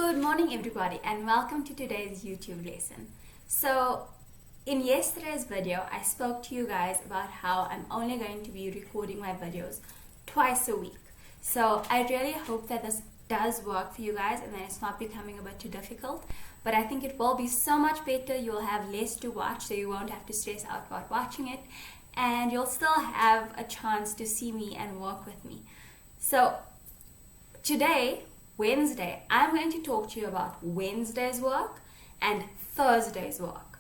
Good morning everybody and welcome to today's YouTube lesson. So in yesterday's video I spoke to you guys about how I'm only going to be recording my videos twice a week. So I really hope that this does work for you guys and that it's not becoming a bit too difficult. But I think it will be so much better. You'll have less to watch, so you won't have to stress out about watching it, and you'll still have a chance to see me and work with me. So today, Wednesday, I'm going to talk to you about Wednesday's work and Thursday's work.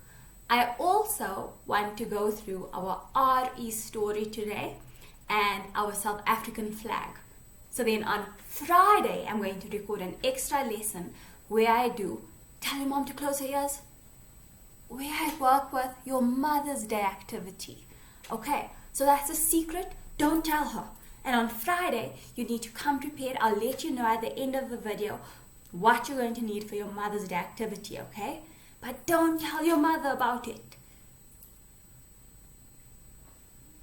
I also want to go through our RE story today and our South African flag. So then on Friday, I'm going to record an extra lesson where I do tell your mom to close her ears, where I work with your Mother's Day activity. Okay, so that's a secret. Don't tell her. And on Friday, you need to come prepared. I'll let you know at the end of the video what you're going to need for your Mother's Day activity, okay? But don't tell your mother about it.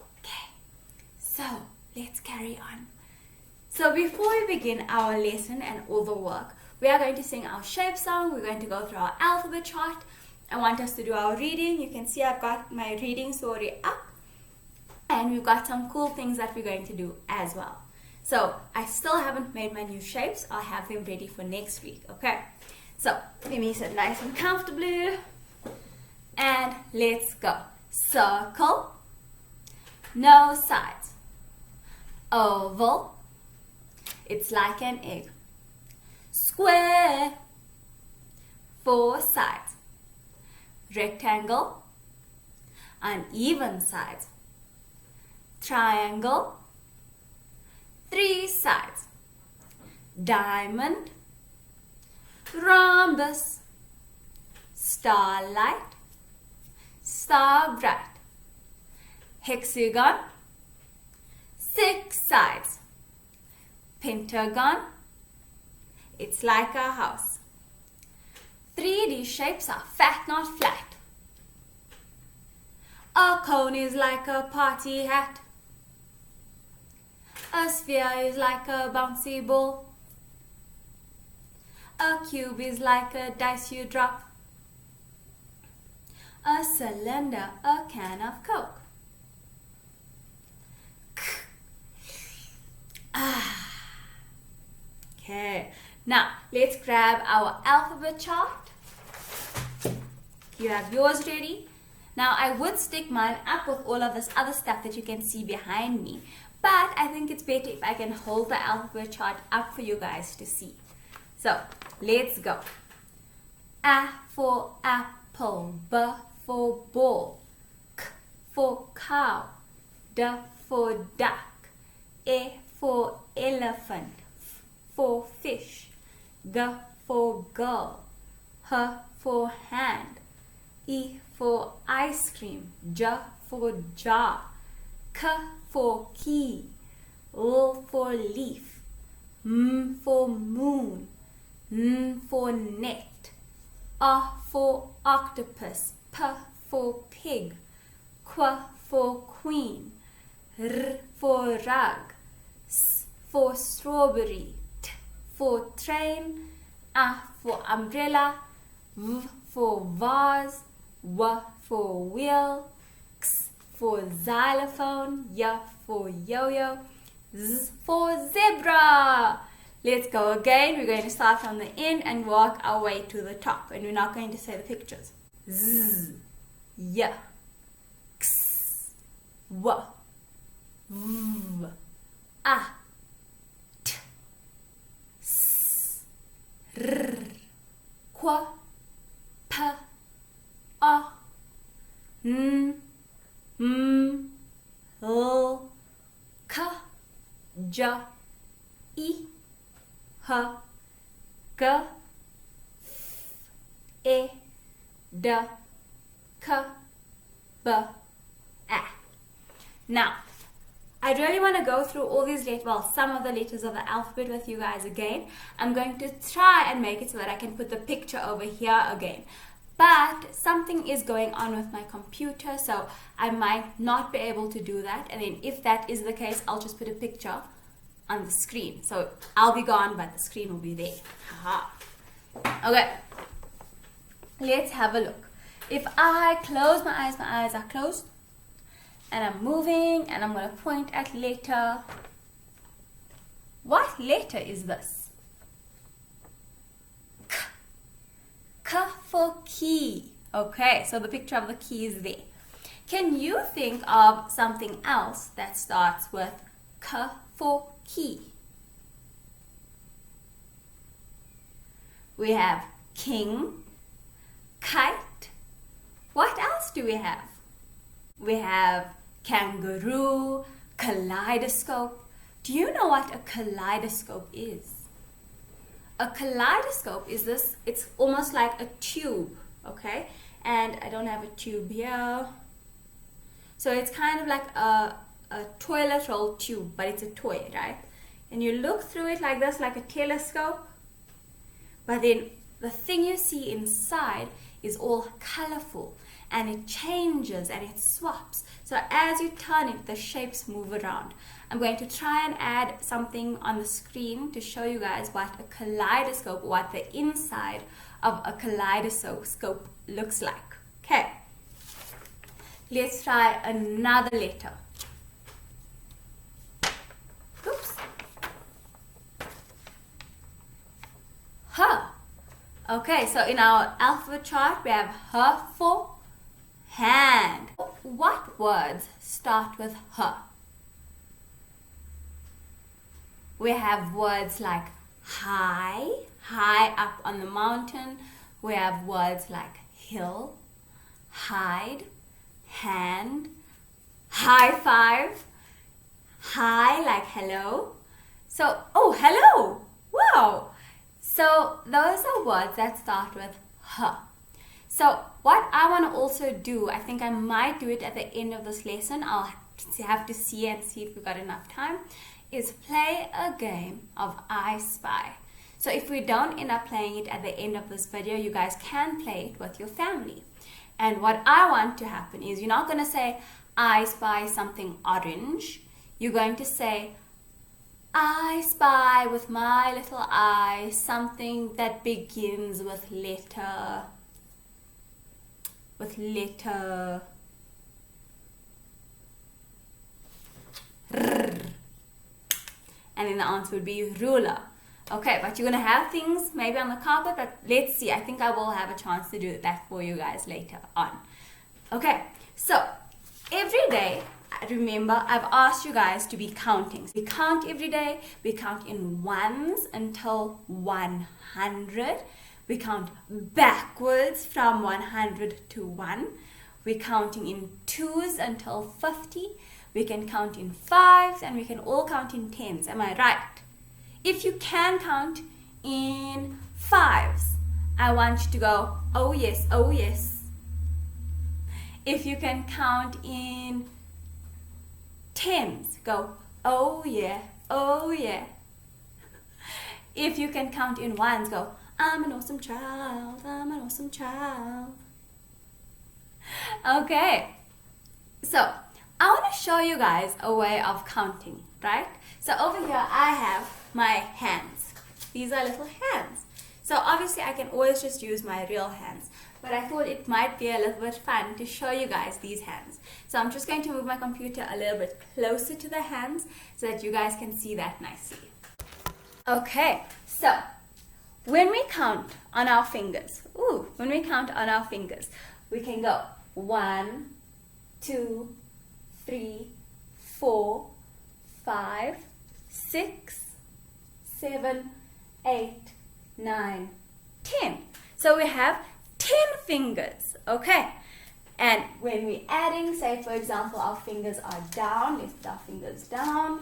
Okay, so let's carry on. So before we begin our lesson and all the work, we are going to sing our shape song. We're going to go through our alphabet chart. I want us to do our reading. You can see I've got my reading story up. And we've got some cool things that we're going to do as well. So I still haven't made my new shapes. I'll have them ready for next week, okay? So let me sit nice and comfortably. And let's go. Circle, no sides. Oval, it's like an egg. Square, 4 sides. Rectangle, uneven sides. Triangle, 3 sides. Diamond, rhombus, starlight, star bright. Hexagon, 6 sides. Pentagon, it's like a house. 3D shapes are fat, not flat. A cone is like a party hat. A sphere is like a bouncy ball. A cube is like a dice you drop. A cylinder, a can of Coke. Okay, now let's grab our alphabet chart. You have yours ready. Now I would stick mine up with all of this other stuff that you can see behind me, but I think it's better if I can hold the alphabet chart up for you guys to see. So let's go. A for apple, B for ball, K for cow, D for duck, E for elephant, F for fish, G for girl, H for hand, E for ice cream, J for jar, K for key, L for leaf, M for moon, N for net, O for octopus, P for pig, Q for queen, R for rug, S for strawberry, T for train, A for umbrella, V for vase, W for wheel, X for xylophone, Y for yo-yo, Z for zebra. Let's go again. We're going to start from the end and work our way to the top. And we're not going to say the pictures. Z, Y, X, W, V, A, T, S, R, Q, P, O, N, M, L, K, J, E, H, G, F, E, D, K, B, A. Now, I really want to go through all these letters, well, some of the letters of the alphabet with you guys again. I'm going to try and make it so that I can put the picture over here again. But something is going on with my computer, so I might not be able to do that. And then if that is the case, I'll just put a picture on the screen. So I'll be gone, but the screen will be there. Haha. Okay, let's have a look. If I close my eyes are closed, and I'm moving, and I'm going to point at letter. What letter is this? K. K for key. Okay, so the picture of the key is there. Can you think of something else that starts with K for key? We have king, kite. What else do we have? We have kangaroo, kaleidoscope. Do you know what a kaleidoscope is? A kaleidoscope is this, it's almost like a tube, okay? And I don't have a tube here. So it's kind of like a toilet roll tube, but it's a toy, right? And you look through it like this, like a telescope. But then the thing you see inside is all colorful, and it changes and it swaps. So as you turn it, the shapes move around. I'm going to try and add something on the screen to show you guys what a kaleidoscope, what the inside of a kaleidoscope looks like. Okay, let's try another letter. Oops. H. Okay, so in our alphabet chart, we have H for hand. What words start with H? We have words like high, high up on the mountain. We have words like hill, hide, hand, high five, hi like hello. So, oh, hello, wow. So those are words that start with H. So what I want to also do, I think I might do it at the end of this lesson, I'll have to see and see if we've got enough time, is play a game of I Spy. So if we don't end up playing it at the end of this video, you guys can play it with your family. And what I want to happen is you're not going to say I spy something orange. You're going to say I spy with my little eye something that begins with letter R. And then the answer would be ruler. Okay, but you're going to have things maybe on the carpet, but let's see. I think I will have a chance to do that for you guys later on. Okay, so every day, remember, I've asked you guys to be counting. We count every day. We count in ones until 100. We count backwards from 100 to 1. We're counting in twos until 50. We can count in fives, and we can all count in tens. Am I right? If you can count in fives, I want you to go, oh yes, oh yes. If you can count in tens, go, oh yeah, oh yeah. If you can count in ones, go, I'm an awesome child, I'm an awesome child. Okay, so I want to show you guys a way of counting, right? So over here I have my hands. These are little hands. So obviously I can always just use my real hands, but I thought it might be a little bit fun to show you guys these hands. So I'm just going to move my computer a little bit closer to the hands so that you guys can see that nicely. Okay, so when we count on our fingers, we can go 1, 2, 3, 4, 5, 6, 7, 8, 9, 10. So we have 10 fingers, okay? And when we're adding, say for example, our fingers are down, let's put our fingers down.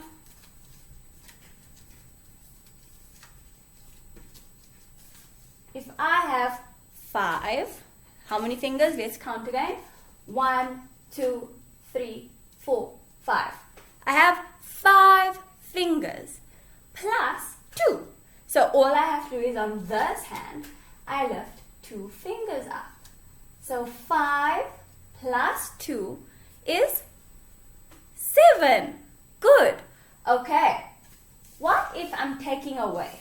If I have 5, how many fingers? Let's count again. 1, 2, 3, 4, 5. I have 5 fingers plus 2. So all I have to do is on this hand, I lift 2 fingers up. So 5 plus 2 is 7. Good. Okay. What if I'm taking away?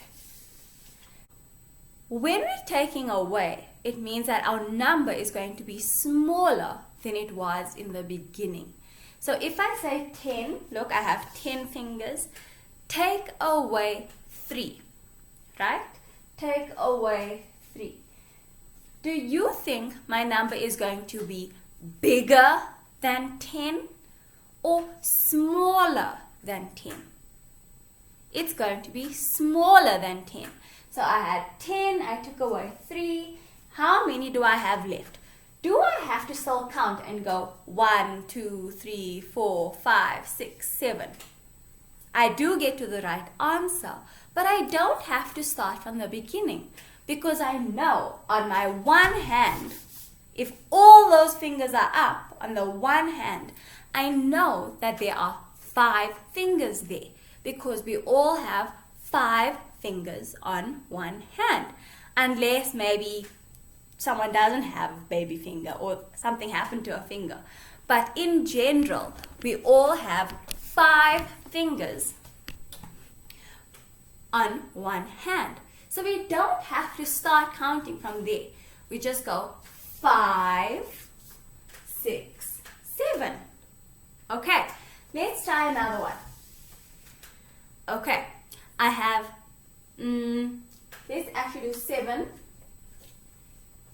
When we're taking away, it means that our number is going to be smaller than it was in the beginning. So if I say 10, look, I have 10 fingers. Take away 3, right? Take away 3. Do you think my number is going to be bigger than 10 or smaller than 10? It's going to be smaller than 10. So I had 10, I took away 3. How many do I have left? Do I have to still count and go 1, 2, 3, 4, 5, 6, 7? I do get to the right answer, but I don't have to start from the beginning because I know on my one hand, if all those fingers are up on the one hand, I know that there are 5 fingers there because we all have 5 fingers on one hand, unless maybe someone doesn't have a baby finger or something happened to a finger. But in general, we all have 5 fingers on one hand. So we don't have to start counting from there. We just go 5, 6, 7. Okay, let's try another one. Okay, I have, let's actually do 7.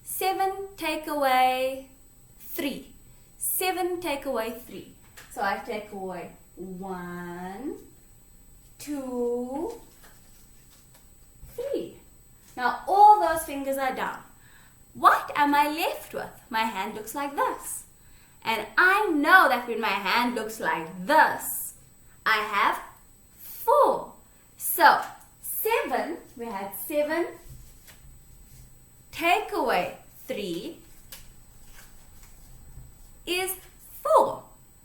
7 take away 3. 7 take away 3. So I take away 1, 2, 3. Now all those fingers are down. What am I left with? My hand looks like this. And I know that when my hand looks like this, I have 4. So 7, we had 7, take away 3 is 4.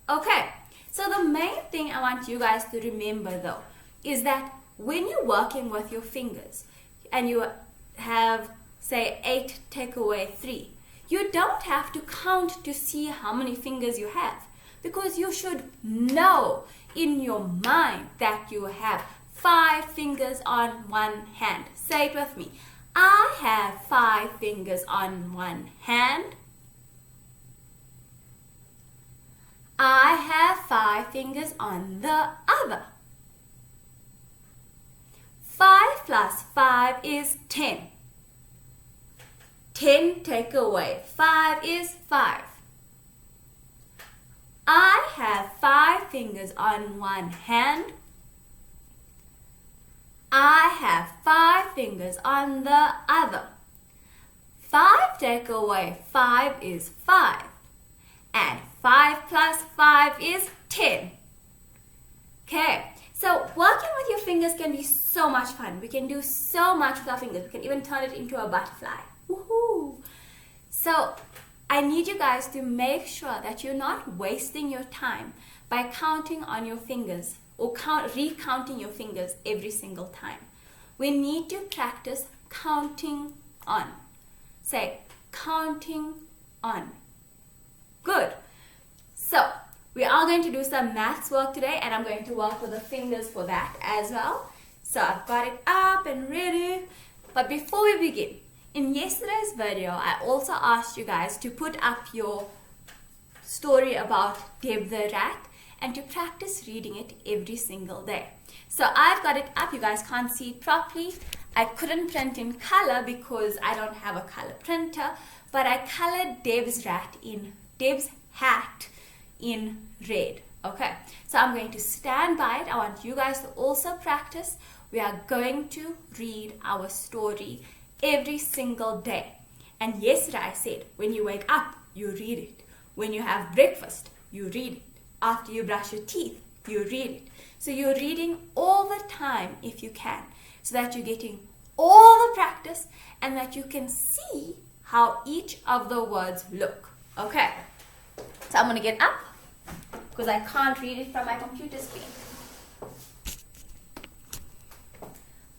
Okay, so the main thing I want you guys to remember though is that when you're working with your fingers and you have, say, 8 take away 3, you don't have to count to see how many fingers you have, because you should know in your mind that you have 5 fingers on one hand. Say it with me. I have 5 fingers on one hand. I have 5 fingers on the other. 5 plus 5 is 10. 10 take away 5 is 5. I have 5 fingers on one hand. I have 5 fingers on the other. 5 take away 5 is 5. And 5 plus 5 is 10. Okay, so working with your fingers can be so much fun. We can do so much with our fingers. We can even turn it into a butterfly. Woohoo! So I need you guys to make sure that you're not wasting your time by counting on your fingers or recounting your fingers every single time. We need to practice counting on. Say, counting on. Good. So we are going to do some maths work today, and I'm going to work with the fingers for that as well. So I've got it up and ready. But before we begin, in yesterday's video, I also asked you guys to put up your story about Deb the rat and to practice reading it every single day. So I've got it up. You guys can't see it properly. I couldn't print in color because I don't have a color printer, but I colored Deb's hat in red. Okay, so I'm going to stand by it. I want you guys to also practice. We are going to read our story every single day. And yesterday I said, when you wake up, you read it. When you have breakfast, you read it. After you brush your teeth, you read it. So you're reading all the time if you can, so that you're getting all the practice and that you can see how each of the words look. Okay, so I'm going to get up because I can't read it from my computer screen.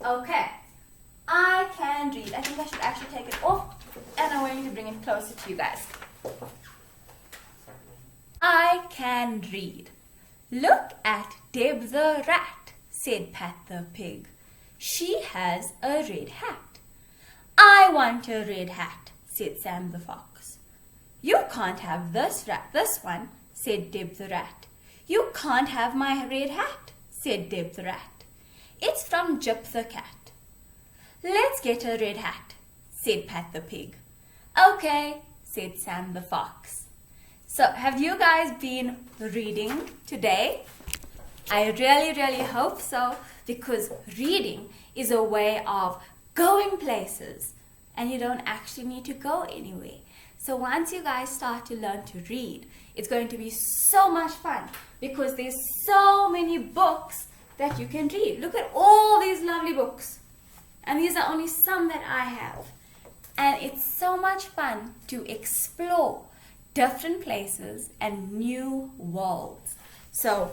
Okay, I can read. I think I should actually take it off, and I'm going to bring it closer to you guys. I can read. Look at Deb the rat, said Pat the pig. She has a red hat. I want a red hat, said Sam the fox. You can't have this one, said Deb the rat. You can't have my red hat, said Deb the rat. It's from Jip the cat. Let's get a red hat, said Pat the pig. Okay, said Sam the fox. So have you guys been reading today? I really hope so, because reading is a way of going places and you don't actually need to go anywhere. So once you guys start to learn to read, it's going to be so much fun because there's so many books that you can read. Look at all these lovely books. And these are only some that I have. And it's so much fun to explore different places and new worlds. So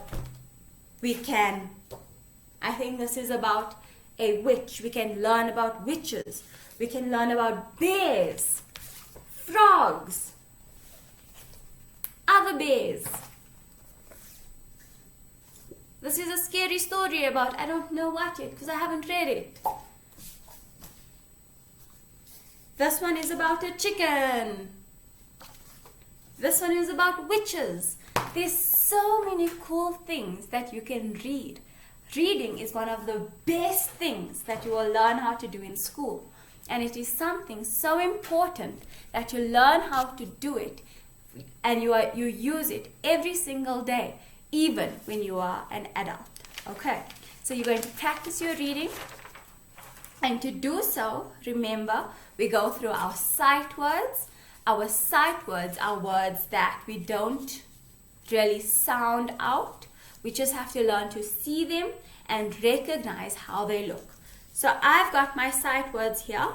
I think this is about a witch. We can learn about witches. We can learn about bears, frogs, other bears. This is a scary story about I don't know what yet because I haven't read it. This one is about a chicken. This one is about witches. There's so many cool things that you can read. Reading is one of the best things that you will learn how to do in school. And it is something so important that you learn how to do it and you use it every single day, even when you are an adult. Okay, so you're going to practice your reading. And to do so, remember, we go through our sight words. Our sight words are words that we don't really sound out. We just have to learn to see them and recognize how they look. So I've got my sight words here.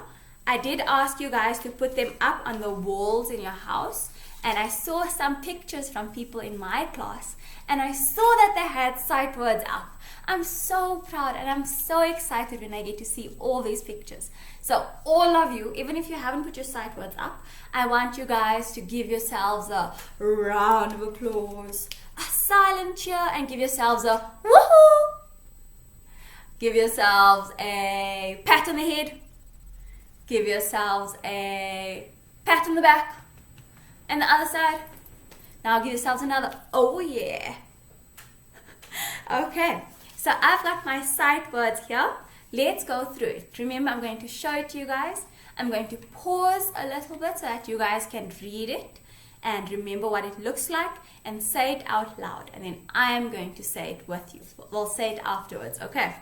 I did ask you guys to put them up on the walls in your house. And I saw some pictures from people in my class. And I saw that they had sight words up. I'm so proud and I'm so excited when I get to see all these pictures. So all of you, even if you haven't put your sight words up, I want you guys to give yourselves a round of applause, a silent cheer, and give yourselves a woohoo. Give yourselves a pat on the head. Give yourselves a pat on the back. And the other side. Now give yourselves another, oh yeah. Okay, so I've got my sight words here. Let's go through it. Remember, I'm going to show it to you guys. I'm going to pause a little bit so that you guys can read it and remember what it looks like and say it out loud. And then I am going to say it with you. We'll say it afterwards, okay?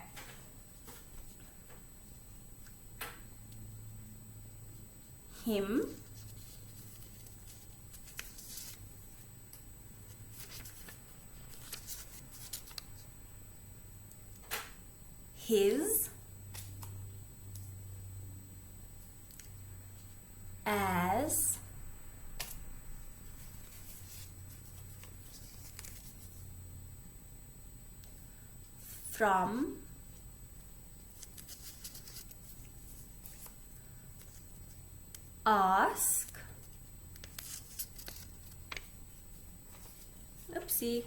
Him. His. As. From. Ask. Oopsie.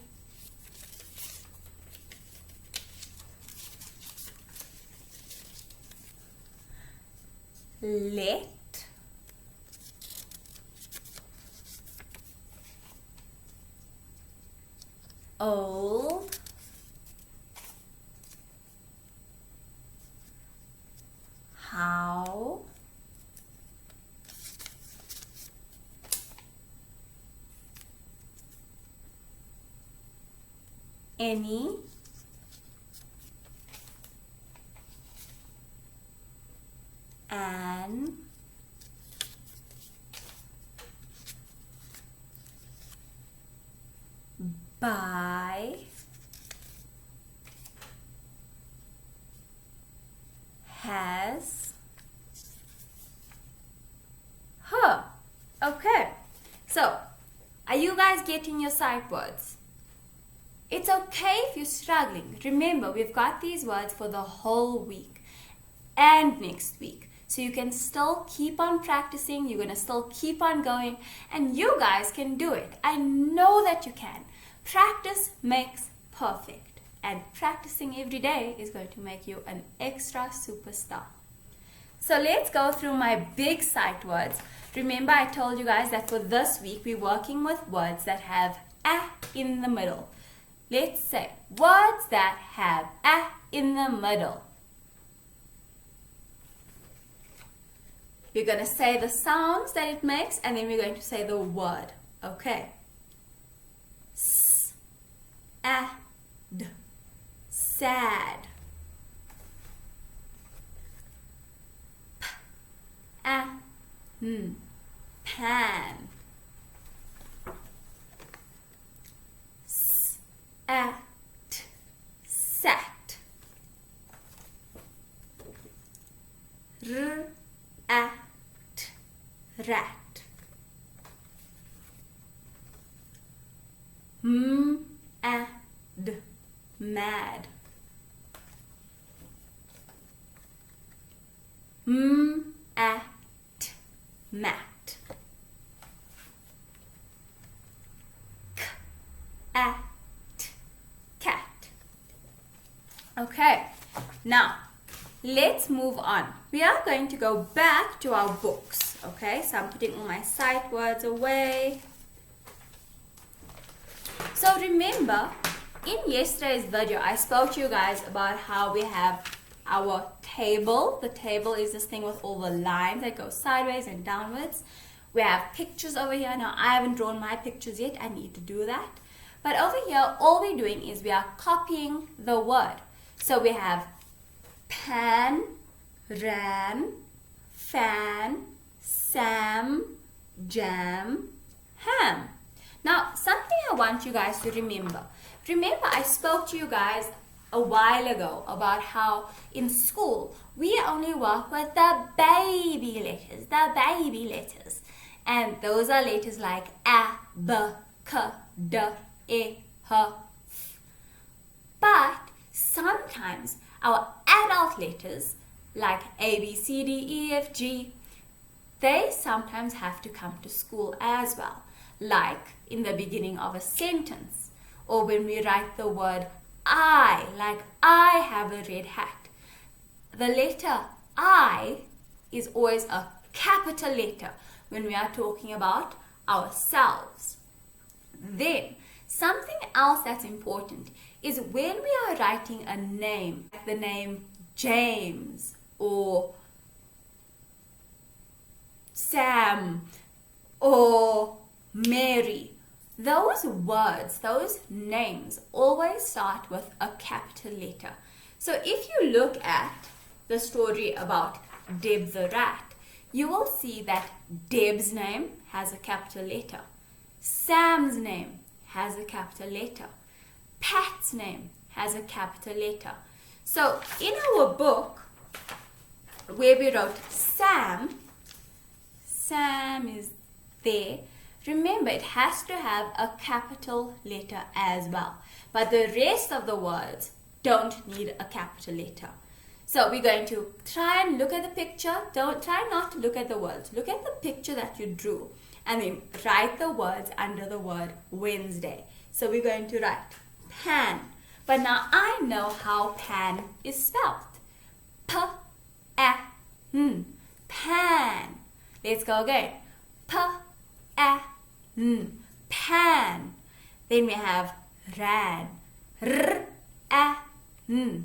Let. Old. How. Any. An. By. Has. Her. Okay. So, are you guys getting your sight words? It's okay if you're struggling. Remember, we've got these words for the whole week and next week. So you can still keep on practicing. You're going to still keep on going. And you guys can do it. I know that you can. Practice makes perfect. And practicing every day is going to make you an extra superstar. So let's go through my big sight words. Remember, I told you guys that for this week, we're working with words that have a in the middle. Let's say words that have a in the middle. We're going to say the sounds that it makes, and then we're going to say the word. Okay. S, a, d, sad. P, a, n, pan. S, a, t, sat. R, a, t, rat. M, a, d, mad. M, a, t, mat. K, a, t, cat. Okay, now let's move on. We are going to go back to our books. Okay, so I'm putting all my sight words away. So remember, in yesterday's video, I spoke to you guys about how we have our table. The table is this thing with all the lines that go sideways and downwards. We have pictures over here. Now, I haven't drawn my pictures yet. I need to do that. But over here, all we're doing is we are copying the word. So we have pan, ran, fan, Sam, jam, ham. Now, something I want you guys to remember. Remember, I spoke to you guys a while ago about how in school we only work with the baby letters. And those are letters like a, b, k, d, e, h, f. But sometimes our adult letters like A, B, C, D, E, F, G, they sometimes have to come to school as well. Like in the beginning of a sentence, or when we write the word I, like I have a red hat. The letter I is always a capital letter when we are talking about ourselves. Then, something else that's important is when we are writing a name, like the name James or Sam or Mary, those words, those names always start with a capital letter. So if you look at the story about Deb the rat, you will see that Deb's name has a capital letter. Sam's name has a capital letter. Pat's name has a capital letter. So in our book, where we wrote Sam is there. Remember, it has to have a capital letter as well. But the rest of the words don't need a capital letter. So we're going to try and look at the picture. Try not to look at the words. Look at the picture that you drew. And then write the words under the word Wednesday. So we're going to write pan. But now I know how pan is spelled. P-A-N. Pan. Let's go again. P-A-N. Pan. Then we have ran. R-A-N.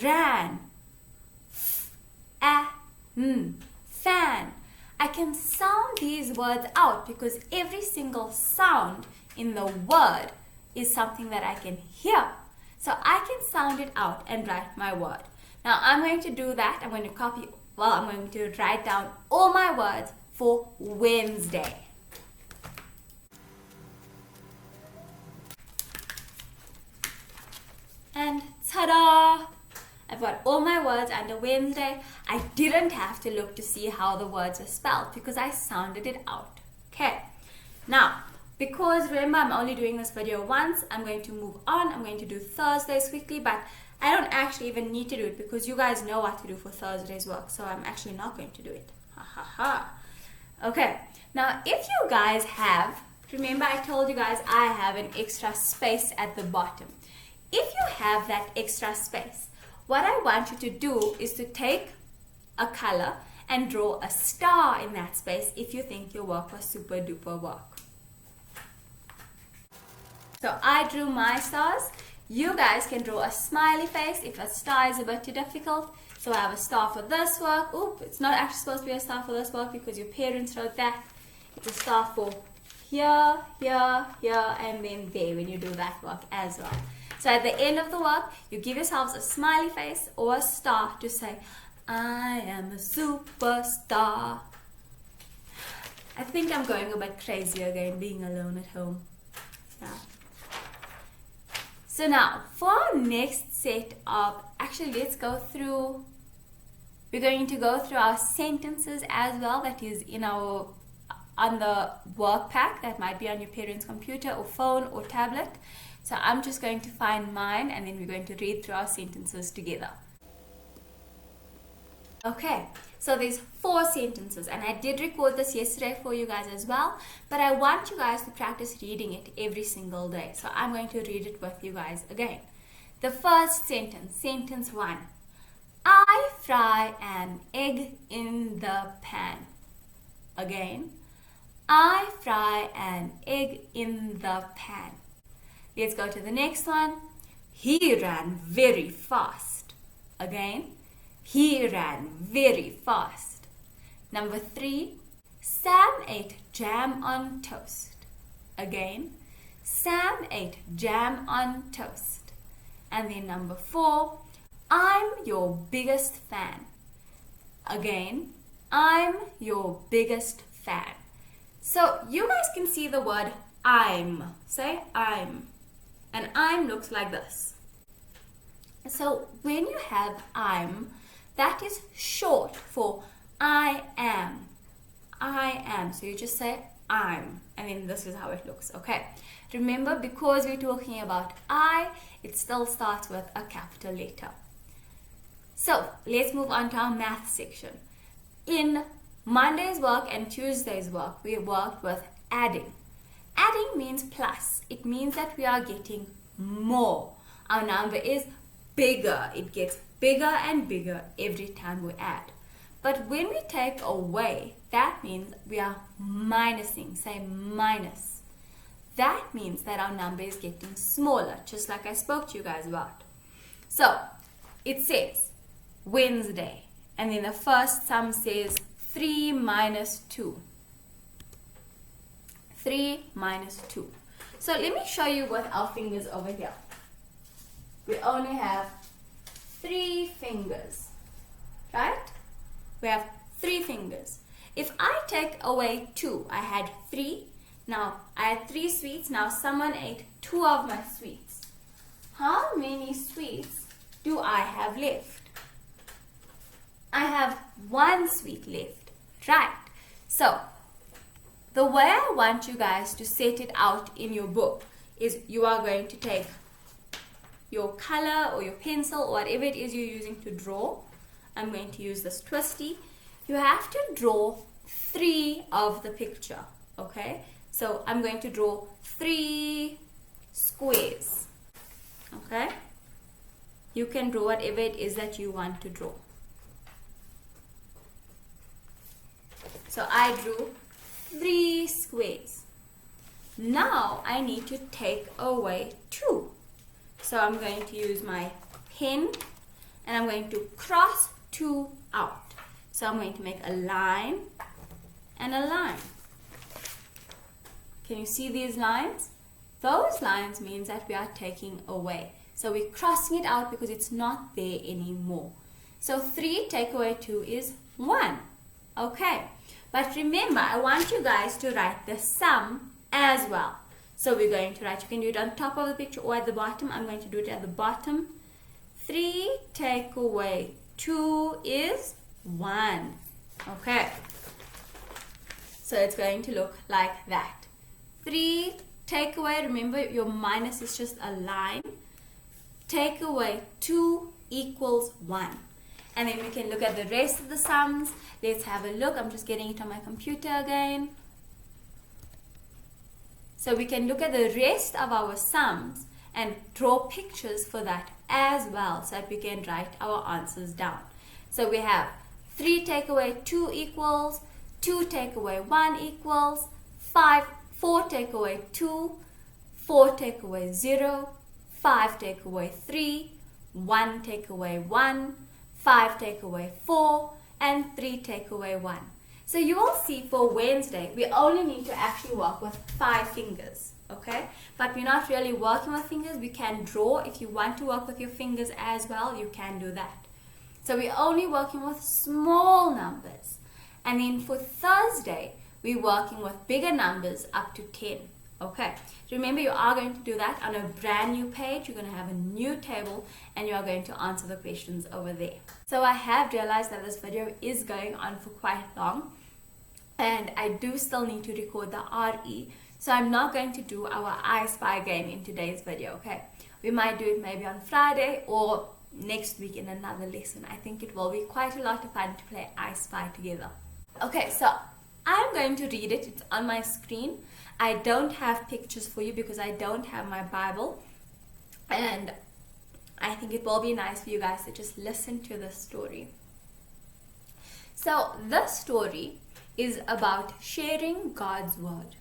Ran. F-A-N. Fan. I can sound these words out because every single sound in the word is something that I can hear. So I can sound it out and write my word. Now I'm going to do that. I'm going to write down all my words for Wednesday. And ta-da! I've got all my words under Wednesday. I didn't have to look to see how the words are spelled because I sounded it out. Okay. Now, because remember I'm only doing this video once, I'm going to move on. I'm going to do Thursdays quickly, but I don't actually even need to do it because you guys know what to do for Thursday's work. So I'm actually not going to do it. Ha ha ha. Okay. Now, if you guys have, remember I told you guys I have an extra space at the bottom. If you have that extra space, what I want you to do is to take a color and draw a star in that space if you think your work was super duper work. So I drew my stars. You guys can draw a smiley face if a star is a bit too difficult. So I have a star for this work. Oop, it's not actually supposed to be a star for this work because your parents wrote that. It's a star for here, here, here, and then there when you do that work as well. So at the end of the work, you give yourselves a smiley face or a star to say, I am a superstar. I think I'm going a bit crazy again, being alone at home. Yeah. So now, for our next set of, actually let's go through, we're going to go through our sentences as well, that is in our, on the work pack, that might be on your parents' computer or phone or tablet. So I'm just going to find mine and then we're going to read through our sentences together. Okay, so there's 4 sentences and I did record this yesterday for you guys as well, but I want you guys to practice reading it every single day. So I'm going to read it with you guys again. The first sentence, sentence 1. I fry an egg in the pan. Again, I fry an egg in the pan. Let's go to the next one. He ran very fast. Again, he ran very fast. Number 3, Sam ate jam on toast. Again, Sam ate jam on toast. And then number 4, I'm your biggest fan. Again, I'm your biggest fan. So you guys can see the word I'm. Say I'm. And I'm looks like this. So when you have I'm, that is short for I am. I am. So you just say I'm. And then this is how it looks. Okay. Remember, because we're talking about I, it still starts with a capital letter. So let's move on to our math section. In Monday's work and Tuesday's work, we worked with adding. Adding means plus. It means that we are getting more. Our number is bigger. It gets bigger and bigger every time we add. But when we take away, that means we are minusing. Say minus. That means that our number is getting smaller, just like I spoke to you guys about. So it says Wednesday, and then the first sum says 3 minus 2. 3 minus 2. So let me show you with our fingers over here. We only have 3 fingers, right? We have 3 fingers. If I take away 2, I had 3. Now I had 3 sweets. Now someone ate 2 of my sweets. How many sweets do I have left? I have 1 sweet left, right? So the way I want you guys to set it out in your book is you are going to take your color or your pencil or whatever it is you're using to draw. I'm going to use this twisty. You have to draw 3 of the picture, okay? So I'm going to draw 3 squares, okay? You can draw whatever it is that you want to draw. So I drew 3 squares. Now I need to take away 2. So I'm going to use my pen and I'm going to cross 2 out. So I'm going to make a line and a line. Can you see these lines? Those lines means that we are taking away. So we're crossing it out because it's not there anymore. So 3 take away 2 is 1. Okay. But remember, I want you guys to write the sum as well. So we're going to write, you can do it on top of the picture or at the bottom. I'm going to do it at the bottom. 3 take away 2 is 1. Okay. So it's going to look like that. 3 take away, remember your minus is just a line. Take away 2 equals 1. And then we can look at the rest of the sums. Let's have a look. I'm just getting it on my computer again. So we can look at the rest of our sums and draw pictures for that as well so that we can write our answers down. So we have 3 take away 2 equals, 2 take away 1 equals, 4 take away 2, 4 take away 0, 5 take away 3, 1 take away 1, 5 take away 4, and 3 take away 1. So you will see for Wednesday, we only need to actually work with 5 fingers, okay? But we're not really working with fingers. We can draw. If you want to work with your fingers as well, you can do that. So we're only working with small numbers. And then for Thursday, we're working with bigger numbers up to 10, okay? Remember, you are going to do that on a brand new page. You're going to have a new table and you are going to answer the questions over there. So I have realized that this video is going on for quite long and I do still need to record the RE. So I'm not going to do our I Spy game in today's video, okay? We might do it maybe on Friday or next week in another lesson. I think it will be quite a lot of fun to play I Spy together. Okay, so I'm going to read it. It's on my screen. I don't have pictures for you because I don't have my Bible. And I think it will be nice for you guys to just listen to this story. So this story is about sharing God's word.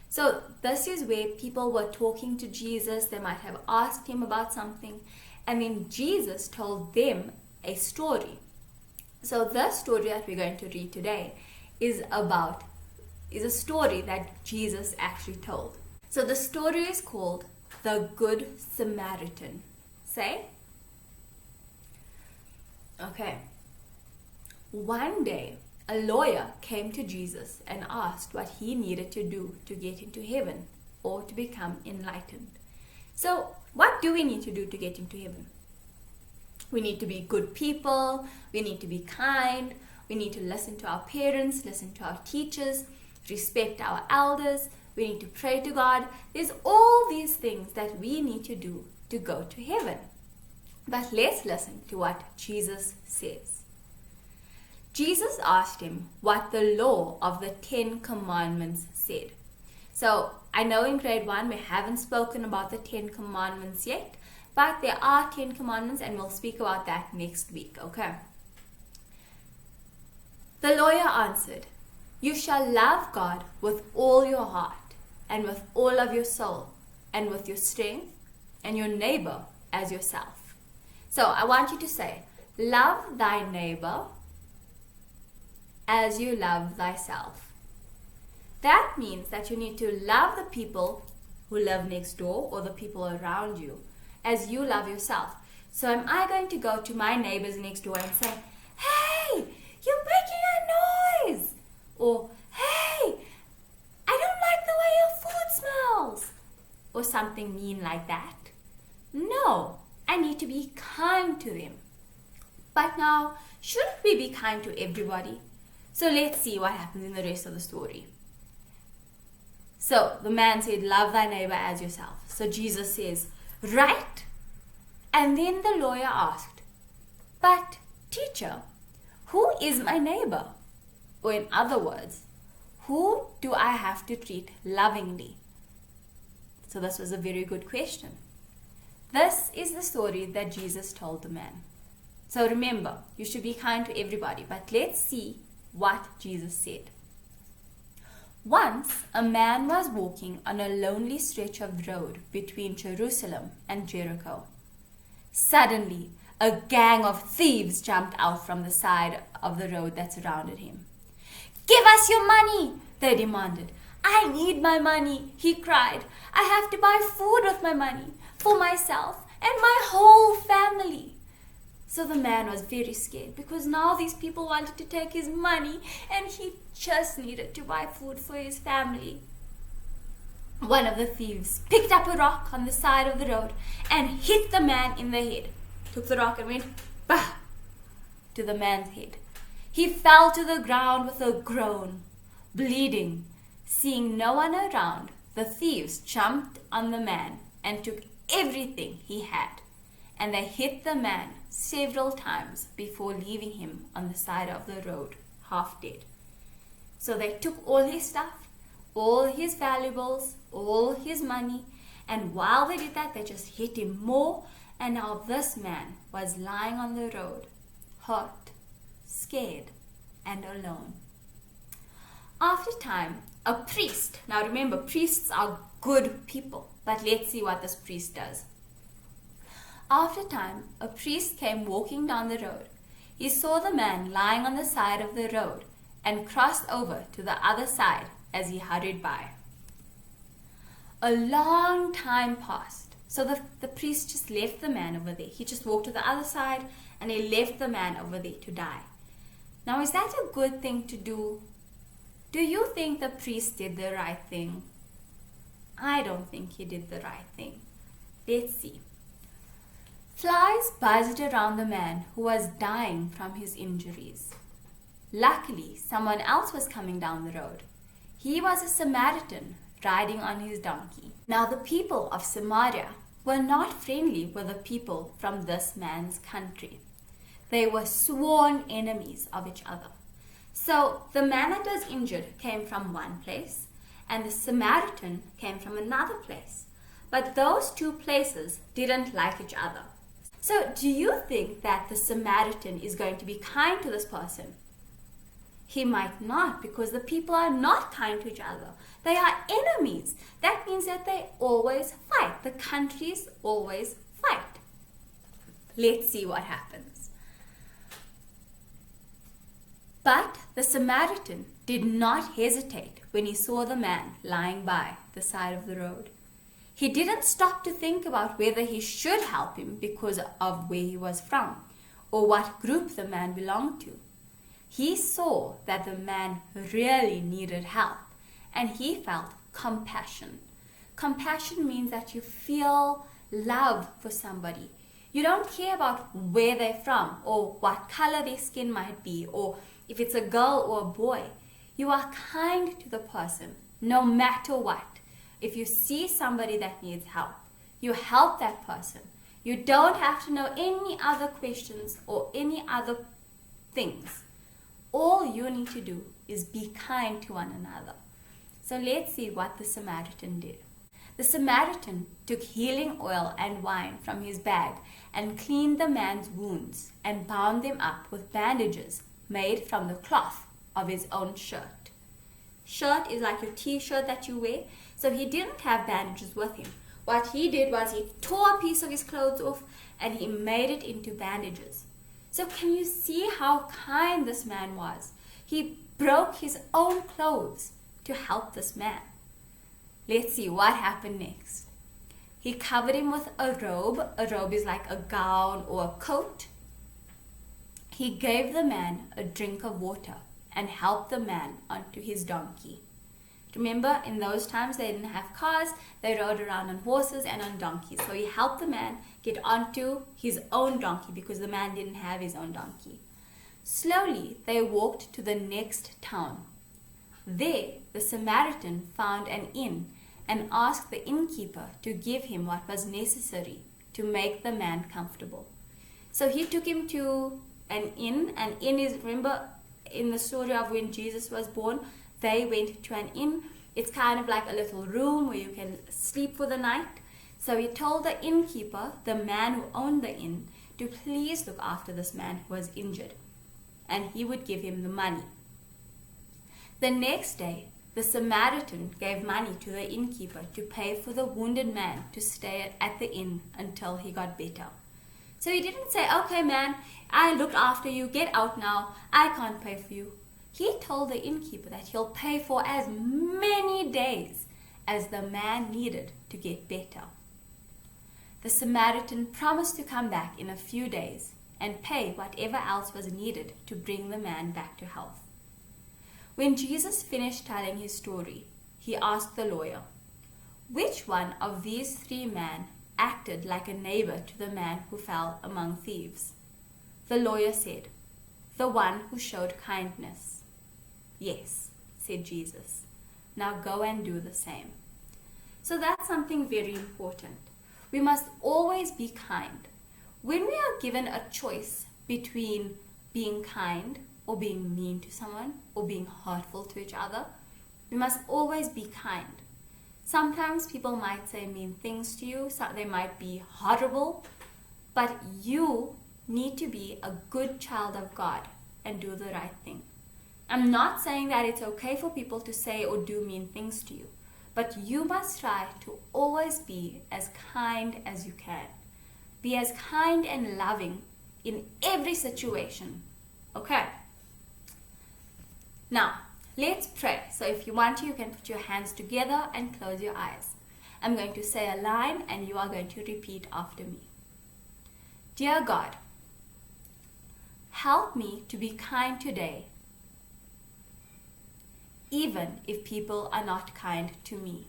So this is where people were talking to Jesus. They might have asked him about something. And then Jesus told them a story. So the story that we're going to read today is a story that Jesus actually told. So the story is called the Good Samaritan. Say? Okay. One day, a lawyer came to Jesus and asked what he needed to do to get into heaven or to become enlightened. So, what do we need to do to get into heaven? We need to be good people, we need to be kind, we need to listen to our parents, listen to our teachers, respect our elders, we need to pray to God. There's all these things that we need to do to go to heaven. But let's listen to what Jesus says. Jesus asked him what the law of the 10 commandments said. So I know in grade 1 we haven't spoken about the 10 commandments yet, but there are 10 commandments and we'll speak about that next week, okay? The lawyer answered, "You shall love God with all your heart and with all of your soul and with your strength and your neighbor as yourself." So I want you to say, love thy neighbor as you love thyself. That means that you need to love the people who live next door or the people around you as you love yourself. So am I going to go to my neighbors next door and say, "Hey, you're making a noise," or "Hey, I don't like the way your food smells," or something mean like that? No, I need to be kind to them. But now, shouldn't we be kind to everybody? So let's see what happens in the rest of the story. So the man said, "Love thy neighbor as yourself." So Jesus says, "Right." And then the lawyer asked, "But teacher, who is my neighbor?" Or in other words, who do I have to treat lovingly? So this was a very good question. This is the story that Jesus told the man. So remember, you should be kind to everybody, but let's see what Jesus said. Once a man was walking on a lonely stretch of road between Jerusalem and Jericho. Suddenly, a gang of thieves jumped out from the side of the road that surrounded him. "Give us your money," they demanded. "I need my money," he cried. "I have to buy food with my money for myself and my whole family." So the man was very scared because now these people wanted to take his money and he just needed to buy food for his family. One of the thieves picked up a rock on the side of the road and hit the man in the head. Took the rock and went bah to the man's head. He fell to the ground with a groan, bleeding. Seeing no one around, the thieves jumped on the man and took everything he had. And they hit the man several times before leaving him on the side of the road, half dead. So they took all his stuff, all his valuables, all his money, and while they did that, they just hit him more, and now this man was lying on the road, hurt, scared, and alone. After time, a priest, now remember, priests are good people, but let's see what this priest does. After time, a priest came walking down the road. He saw the man lying on the side of the road and crossed over to the other side as he hurried by. A long time passed. So the priest just left the man over there. He just walked to the other side and he left the man over there to die. Now, is that a good thing to do? Do you think the priest did the right thing? I don't think he did the right thing. Let's see. Flies buzzed around the man who was dying from his injuries. Luckily, someone else was coming down the road. He was a Samaritan riding on his donkey. Now, the people of Samaria were not friendly with the people from this man's country. They were sworn enemies of each other. So, the man that was injured came from one place, and the Samaritan came from another place. But those two places didn't like each other. So, do you think that the Samaritan is going to be kind to this person? He might not, because the people are not kind to each other. They are enemies. That means that they always fight. The countries always fight. Let's see what happens. But the Samaritan did not hesitate when he saw the man lying by the side of the road. He didn't stop to think about whether he should help him because of where he was from or what group the man belonged to. He saw that the man really needed help and he felt compassion. Compassion means that you feel love for somebody. You don't care about where they're from or what color their skin might be or if it's a girl or a boy. You are kind to the person no matter what. If you see somebody that needs help, you help that person. You don't have to know any other questions or any other things. All you need to do is be kind to one another. So let's see what the Samaritan did. The Samaritan took healing oil and wine from his bag and cleaned the man's wounds and bound them up with bandages made from the cloth of his own shirt. Shirt is like your t-shirt that you wear. So he didn't have bandages with him. What he did was he tore a piece of his clothes off and he made it into bandages. So can you see how kind this man was? He broke his own clothes to help this man. Let's see what happened next. He covered him with a robe. A robe is like a gown or a coat. He gave the man a drink of water and helped the man onto his donkey. Remember, in those times they didn't have cars, they rode around on horses and on donkeys. So he helped the man get onto his own donkey because the man didn't have his own donkey. Slowly they walked to the next town. There the Samaritan found an inn and asked the innkeeper to give him what was necessary to make the man comfortable. So he took him to an inn. An inn is, remember in the story of when Jesus was born, they went to an inn. It's kind of like a little room where you can sleep for the night. So he told the innkeeper, the man who owned the inn, to please look after this man who was injured. And he would give him the money. The next day, the Samaritan gave money to the innkeeper to pay for the wounded man to stay at the inn until he got better. So he didn't say, okay man, I looked after you, get out now, I can't pay for you. He told the innkeeper that he'll pay for as many days as the man needed to get better. The Samaritan promised to come back in a few days and pay whatever else was needed to bring the man back to health. When Jesus finished telling his story, he asked the lawyer, which one of these three men acted like a neighbor to the man who fell among thieves? The lawyer said, the one who showed kindness. Yes, said Jesus. Now go and do the same. So that's something very important. We must always be kind. When we are given a choice between being kind or being mean to someone or being hurtful to each other, we must always be kind. Sometimes people might say mean things to you, so they might be horrible, but you need to be a good child of God and do the right thing. I'm not saying that it's okay for people to say or do mean things to you, but you must try to always be as kind as you can. Be as kind and loving in every situation. Okay? Now, let's pray. So if you want to, you can put your hands together and close your eyes. I'm going to say a line and you are going to repeat after me. Dear God, help me to be kind today, even if people are not kind to me.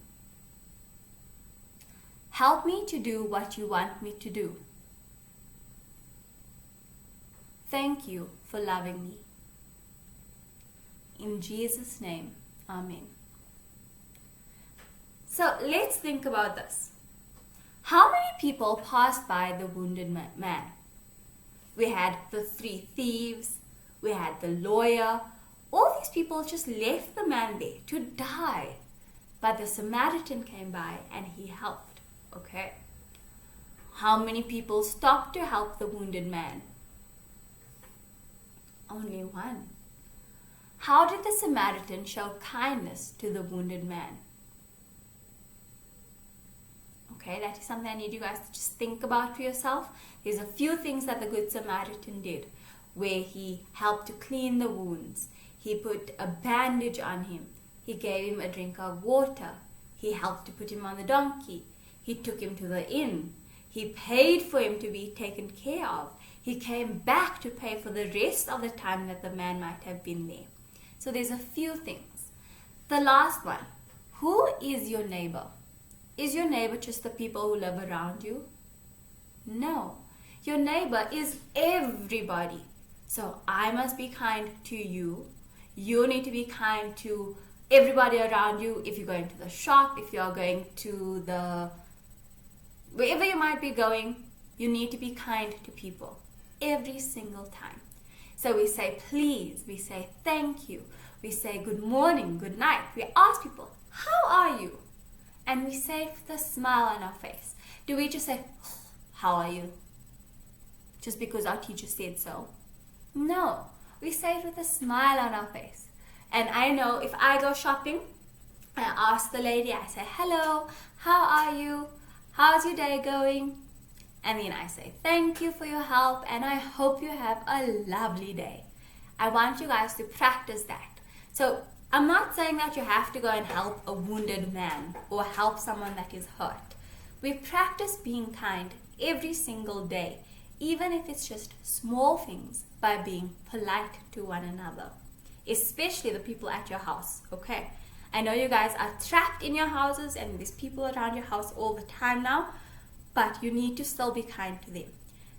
Help me to do what you want me to do. Thank you for loving me. In Jesus' name, Amen. So let's think about this. How many people passed by the wounded man? We had the 3 thieves, we had the lawyer. All these people just left the man there to die. But the Samaritan came by and he helped. Okay? How many people stopped to help the wounded man? Only one. How did the Samaritan show kindness to the wounded man? Okay, that is something I need you guys to just think about for yourself. There's a few things that the Good Samaritan did, where he helped to clean the wounds. He put a bandage on him. He gave him a drink of water. He helped to put him on the donkey. He took him to the inn. He paid for him to be taken care of. He came back to pay for the rest of the time that the man might have been there. So there's a few things. The last one, who is your neighbor? Is your neighbor just the people who live around you? No. Your neighbor is everybody. So I must be kind to you. You need to be kind to everybody around you. If you're going to the shop, if you're going to wherever you might be going, you need to be kind to people every single time. So we say please, we say thank you, we say good morning, good night. We ask people, how are you? And we say it with a smile on our face. Do we just say, how are you? Just because our teacher said so? No, we say it with a smile on our face. And I know if I go shopping, I ask the lady, I say, hello, how are you? How's your day going? And then I say, thank you for your help and I hope you have a lovely day. I want you guys to practice that. So I'm not saying that you have to go and help a wounded man or help someone that is hurt. We practice being kind every single day, even if it's just small things, by being polite to one another, especially the people at your house, okay? I know you guys are trapped in your houses and there's people around your house all the time now, but you need to still be kind to them.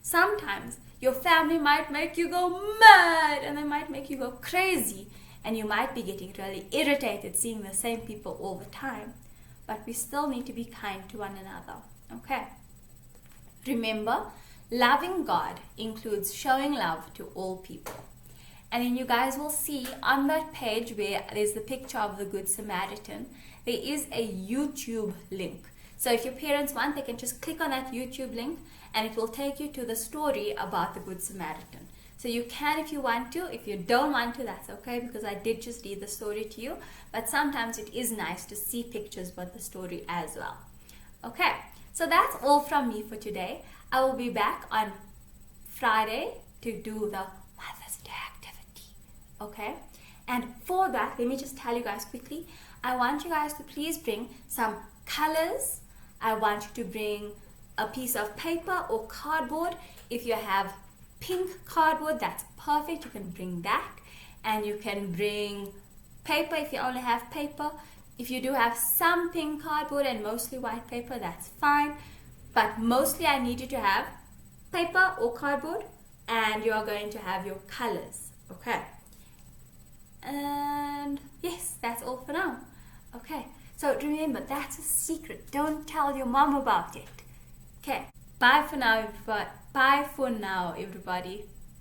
Sometimes your family might make you go mad and they might make you go crazy and you might be getting really irritated seeing the same people all the time, but we still need to be kind to one another, okay? Remember, loving God includes showing love to all people. And then you guys will see on that page where there's the picture of the Good Samaritan, there is a YouTube link. So if your parents want, they can just click on that YouTube link and it will take you to the story about the Good Samaritan. So you can if you want to. If you don't want to, that's okay, because I did just read the story to you. But sometimes it is nice to see pictures with the story as well. Okay, so that's all from me for today. I will be back on Friday to do the Mother's Day activity. Okay, and for that, let me just tell you guys quickly, I want you guys to please bring some colors. I want you to bring a piece of paper or cardboard. If you have pink cardboard, that's perfect. You can bring that. And you can bring paper if you only have paper. If you do have some pink cardboard and mostly white paper, that's fine. But mostly I need you to have paper or cardboard and you are going to have your colors. Okay. And yes, that's all for now. Okay. So remember, that's a secret. Don't tell your mom about it. Okay. Bye for now, everybody.